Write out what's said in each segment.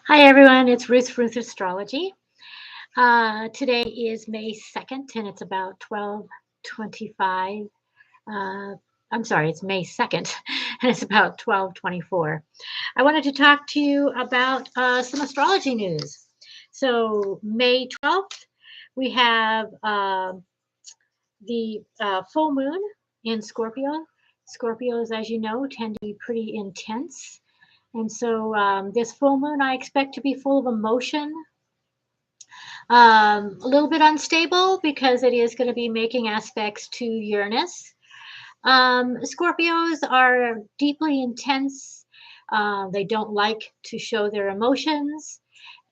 Hi everyone, it's Ruth Astrology. Today is May 2nd and it's about 12:25. Uh, I'm sorry, it's May 2nd and it's about 12:24. I wanted to talk to you about some astrology news. So, May 12th, we have the full moon in Scorpio. Scorpios, as you know, tend to be pretty intense. And so, this full moon I expect to be full of emotion, a little bit unstable because it is going to be making aspects to Uranus. Scorpios are deeply intense. They don't like to show their emotions,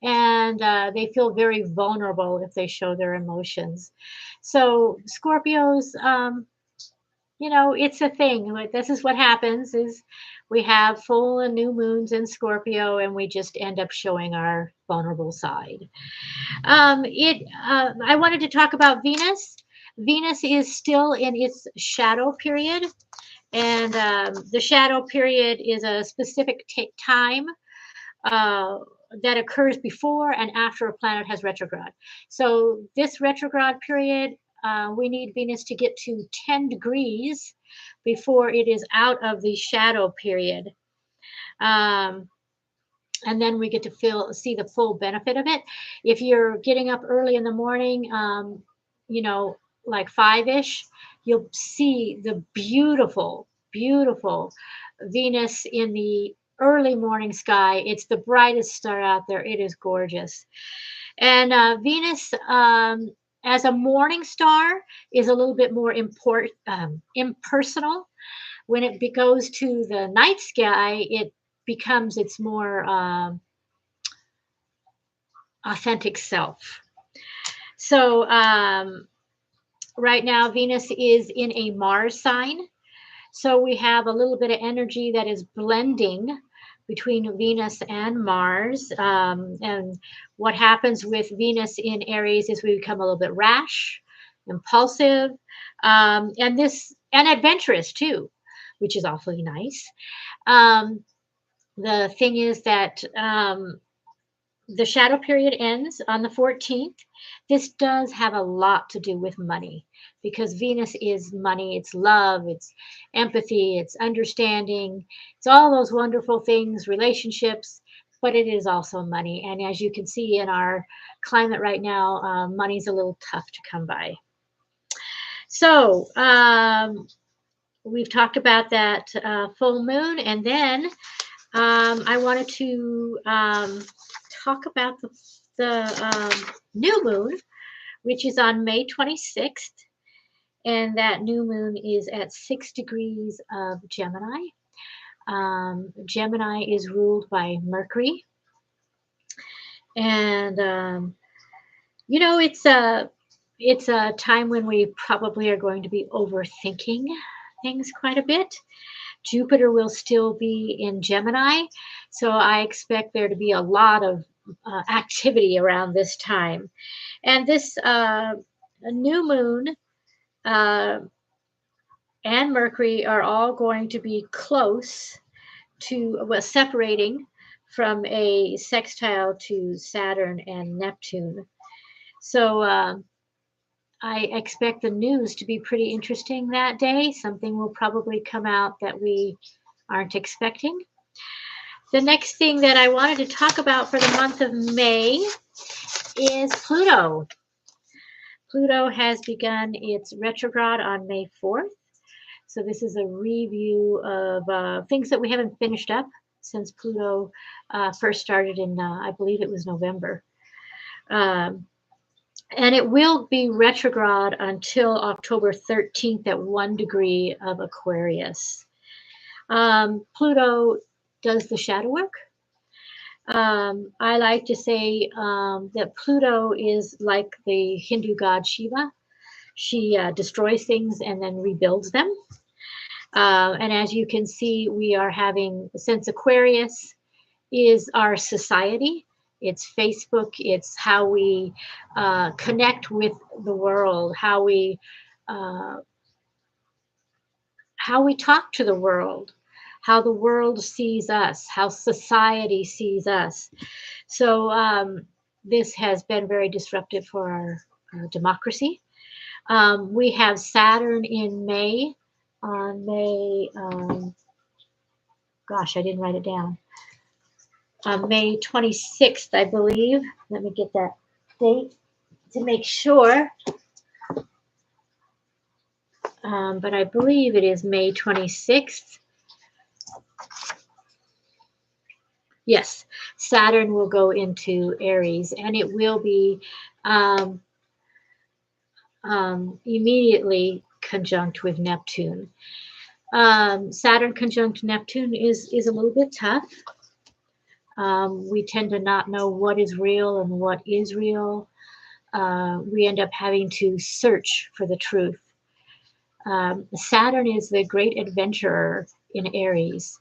and they feel very vulnerable if they show their emotions. So Scorpios, it's a thing. This is what happens: is we have full and new moons in Scorpio, and we just end up showing our vulnerable side. It. I wanted to talk about Venus. Venus is still in its shadow period, and the shadow period is a specific time uh, that occurs before and after a planet has retrograde. So this retrograde period, we need Venus to get to 10 degrees before it is out of the shadow period. Um, and then we get to see the full benefit of it. If you're getting up early in the morning, you know, like 5-ish, you'll see the beautiful Venus in the early morning sky. It's the brightest star out there. It is gorgeous. And Venus, as a morning star, is a little bit more impersonal. When it goes to the night sky, it becomes its more authentic self. So right now, Venus is in a Mars sign. So we have a little bit of energy that is blending between Venus and Mars. And what happens with Venus in Aries is we become a little bit rash, impulsive, and adventurous too, which is awfully nice. Um, the thing is that the shadow period ends on the 14th. This does have a lot to do with money because Venus is money, it's love, it's empathy, it's understanding, it's all those wonderful things, relationships, but it is also money. And as you can see in our climate right now, money's a little tough to come by. So, we've talked about that full moon, and then I wanted to talk about the new moon, which is on May 26th, and that new moon is at 6 degrees of Gemini. Gemini is ruled by Mercury, and it's a time when we probably are going to be overthinking things quite a bit. Jupiter will still be in Gemini, so I expect there to be a lot of activity around this time. And this new moon uh, and Mercury are all going to be close to, well, separating from a sextile to Saturn and Neptune. So I expect the news to be pretty interesting that day. Something will probably come out that we aren't expecting. The next thing that I wanted to talk about for the month of May is Pluto. Pluto has begun its retrograde on May 4th. So this is a review of things that we haven't finished up since Pluto first started in, I believe it was November. Um, and it will be retrograde until October 13th at 1 degree of Aquarius. Pluto does the shadow work. I like to say that Pluto is like the Hindu god Shiva. She destroys things and then rebuilds them. And as you can see, we are having, since Aquarius is our society, it's Facebook, it's how we connect with the world, uh, how we talk to the world, how the world sees us, how society sees us. So this has been very disruptive for our democracy. We have Saturn in May, on May, gosh, I didn't write it down. May 26th, I believe. Let me get that date to make sure. But I believe it is May 26th. Yes, Saturn will go into Aries, and it will be immediately conjunct with Neptune. Saturn conjunct Neptune is a little bit tough. We tend to not know what is real and what is real. We end up having to search for the truth. Saturn is the great adventurer in Aries,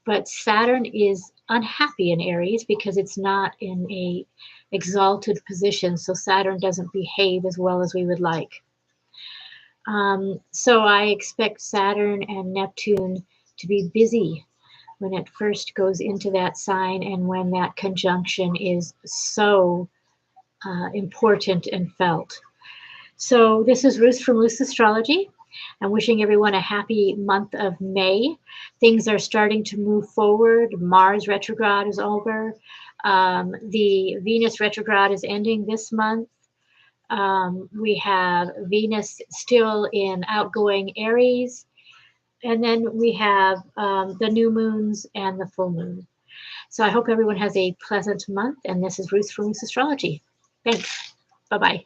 but Saturn is unhappy in Aries because it's not in a exalted position, so Saturn doesn't behave as well as we would like. So I expect Saturn and Neptune to be busy when it first goes into that sign and when that conjunction is so important and felt. So this is Ruth from Ruth's Astrology. I'm wishing everyone a happy month of May. Things are starting to move forward. Mars retrograde is over. The Venus retrograde is ending this month. We have Venus still in outgoing Aries. And then we have the new moons and the full moon. So I hope everyone has a pleasant month. And this is Ruth from Ruth's Astrology. Thanks. Bye-bye.